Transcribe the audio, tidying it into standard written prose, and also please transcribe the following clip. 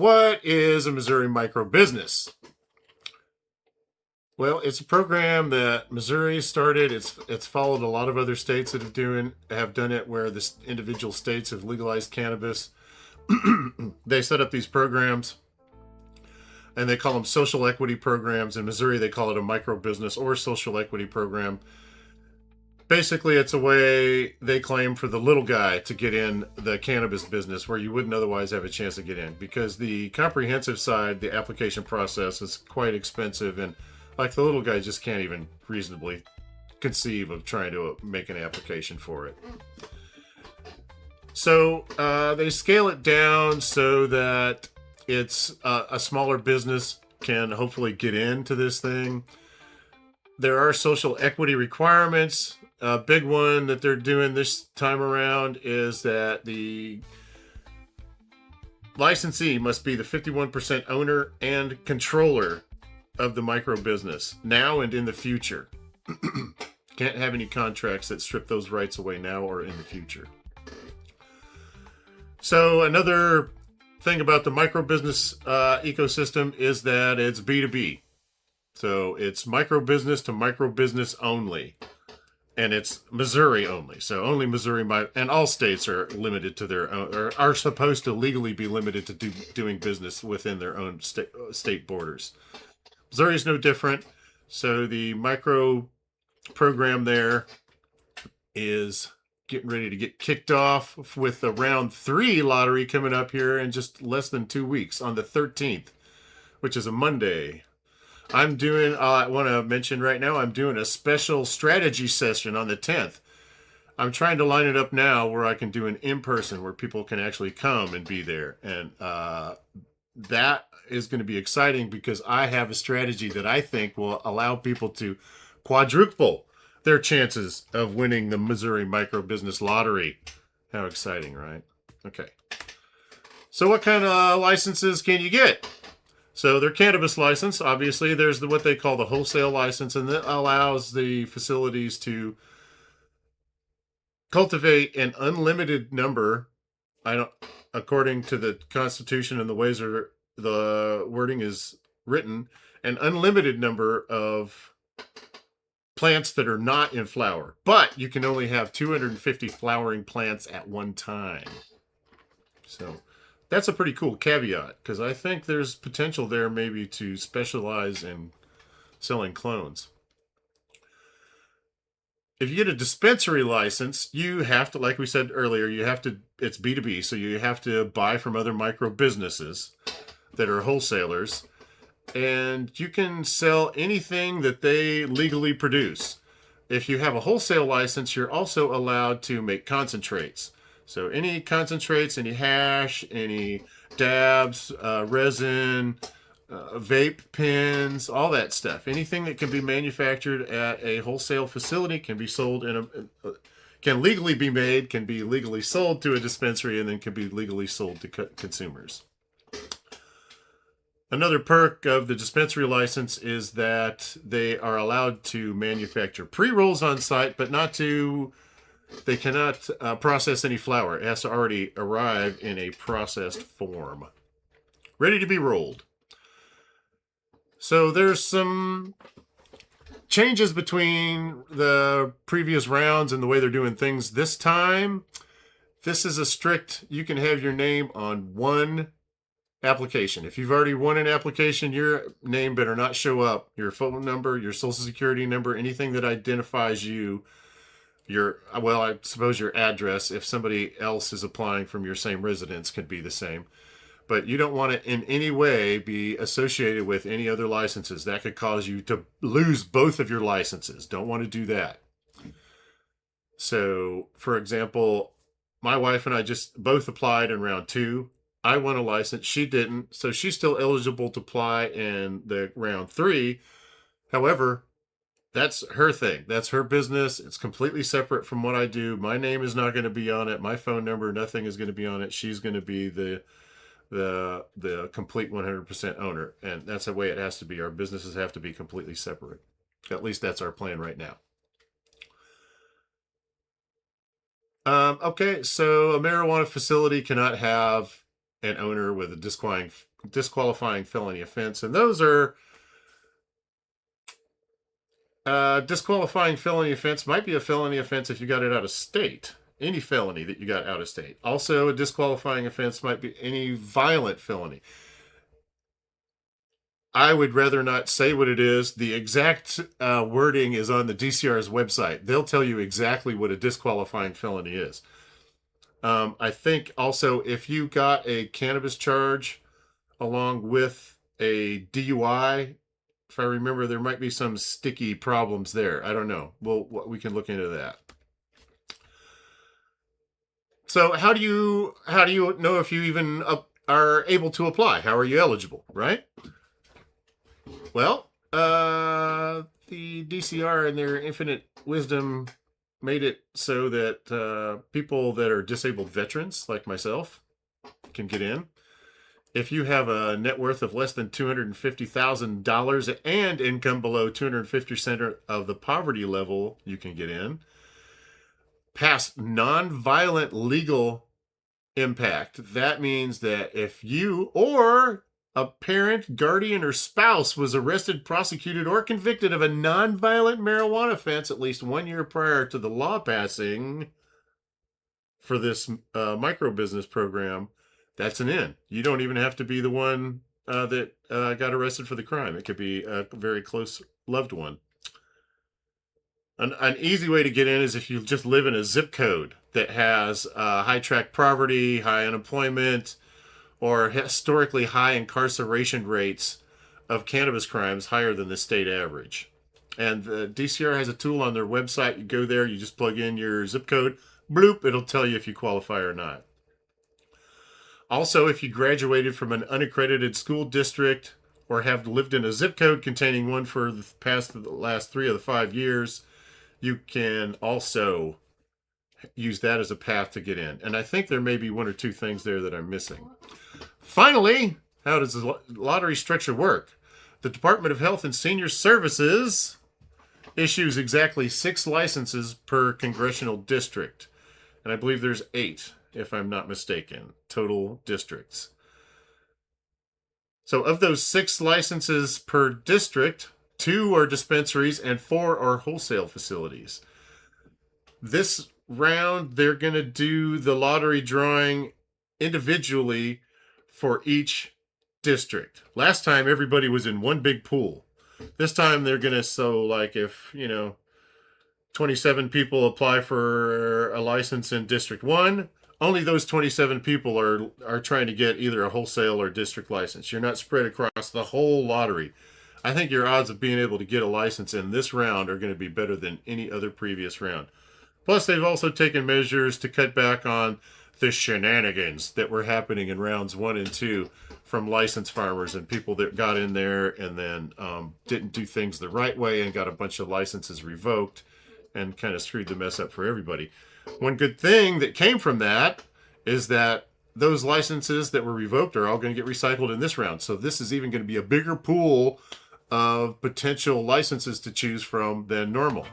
What is a Missouri microbusiness? Well, it's a program that Missouri started. It's followed a lot of other states that have done it, where the individual states have legalized cannabis. They set up these programs, and they call them social equity programs. In Missouri, they call it a microbusiness or social equity program. Basically, it's a way, they claim, for the little guy to get in the cannabis business where you wouldn't otherwise have a chance to get in, because the comprehensive side, the application process, is quite expensive, and like the little guy just can't even reasonably conceive of trying to make an application for it. So they scale it down so that it's a smaller business can hopefully get into this thing. There are social equity requirements. A big one that they're doing this time around is that the licensee must be the 51% owner and controller of the micro business now and in the future. Can't have any contracts that strip those rights away now or in the future. So another thing about the micro business ecosystem is that it's B2B. So it's micro business to micro business only. And it's Missouri only. So only Missouri and all states are limited to their own, or are supposed to legally be limited to doing business within their own state borders. Missouri is no different. So the micro program there is getting ready to get kicked off with the round 3 lottery coming up here in just less than 2 weeks on the 13th, which is a Monday. I want to mention right now, I'm doing a special strategy session on the 10th. I'm trying to line it up now where I can do an in-person where people can actually come and be there. And that is going to be exciting because I have a strategy that I think will allow people to quadruple their chances of winning the Missouri Microbusiness Lottery. How exciting, right? Okay. So what kind of licenses can you get? So their cannabis license, obviously, there's what they call the wholesale license, and that allows the facilities to cultivate an unlimited number. According to the Constitution and the ways the wording is written, an unlimited number of plants that are not in flower, but you can only have 250 flowering plants at one time. So that's a pretty cool caveat, because I think there's potential there maybe to specialize in selling clones. If you get a dispensary license, you have to, like we said earlier, it's B2B, so you have to buy from other micro businesses that are wholesalers, and you can sell anything that they legally produce. If you have a wholesale license, you're also allowed to make concentrates. So any concentrates, any hash, any dabs, resin, vape pens, all that stuff. Anything that can be manufactured at a wholesale facility can be sold can legally be made, can be legally sold to a dispensary, and then can be legally sold to consumers. Another perk of the dispensary license is that they are allowed to manufacture pre-rolls on site, but they cannot process any flower. It has to already arrive in a processed form, ready to be rolled. So there's some changes between the previous rounds and the way they're doing things this time. This is you can have your name on one application. If you've already won an application, your name better not show up. Your phone number, your social security number, anything that identifies you, I suppose your address, if somebody else is applying from your same residence, could be the same. But you don't want to in any way be associated with any other licenses. That could cause you to lose both of your licenses. Don't want to do that. So, for example, my wife and I just both applied in round 2. I won a license. She didn't. So she's still eligible to apply in the round 3. However, that's her thing. That's her business. It's completely separate from what I do. My name is not going to be on it. My phone number, nothing is going to be on it. She's going to be the complete 100% owner. And that's the way it has to be. Our businesses have to be completely separate. At least that's our plan right now. Okay, so a marijuana facility cannot have an owner with a disqualifying felony offense. And those are disqualifying felony offense might be a felony offense if you got it out of state. Any felony that you got out of state. Also, a disqualifying offense might be any violent felony. I would rather not say what it is. The exact wording is on the DCR's website. They'll tell you exactly what a disqualifying felony is. I think also if you got a cannabis charge along with a DUI, if I remember, there might be some sticky problems there. I don't know. We can look into that. So how do you know if you even are able to apply? How are you eligible, right? Well, the DCR in their infinite wisdom made it so that people that are disabled veterans like myself can get in. If you have a net worth of less than $250,000 and income below 250% of the poverty level, you can get in. Past nonviolent legal impact. That means that if you or a parent, guardian, or spouse was arrested, prosecuted, or convicted of a nonviolent marijuana offense at least 1 year prior to the law passing for this microbusiness program, that's an in. You don't even have to be the one that got arrested for the crime. It could be a very close loved one. An easy way to get in is if you just live in a zip code that has high tract poverty, high unemployment, or historically high incarceration rates of cannabis crimes higher than the state average. And the DCR has a tool on their website. You go there, you just plug in your zip code, bloop, it'll tell you if you qualify or not. Also, if you graduated from an unaccredited school district or have lived in a zip code containing one for the last 3 of the 5 years, you can also use that as a path to get in. And I think there may be 1 or 2 things there that I'm missing. Finally, how does the lottery structure work? The Department of Health and Senior Services issues exactly 6 licenses per congressional district. And I believe there's 8, if I'm not mistaken, total districts. So of those 6 licenses per district, 2 are dispensaries and 4 are wholesale facilities. This round, they're going to do the lottery drawing individually for each district. Last time, everybody was in one big pool. This time, they're going to, like if, 27 people apply for a license in District 1, only those 27 people are trying to get either a wholesale or district license. You're not spread across the whole lottery. I think your odds of being able to get a license in this round are going to be better than any other previous round. Plus, they've also taken measures to cut back on the shenanigans that were happening in rounds 1 and 2 from licensed farmers and people that got in there and then didn't do things the right way and got a bunch of licenses revoked and kind of screwed the mess up for everybody. One good thing that came from that is that those licenses that were revoked are all going to get recycled in this round. So this is even going to be a bigger pool of potential licenses to choose from than normal.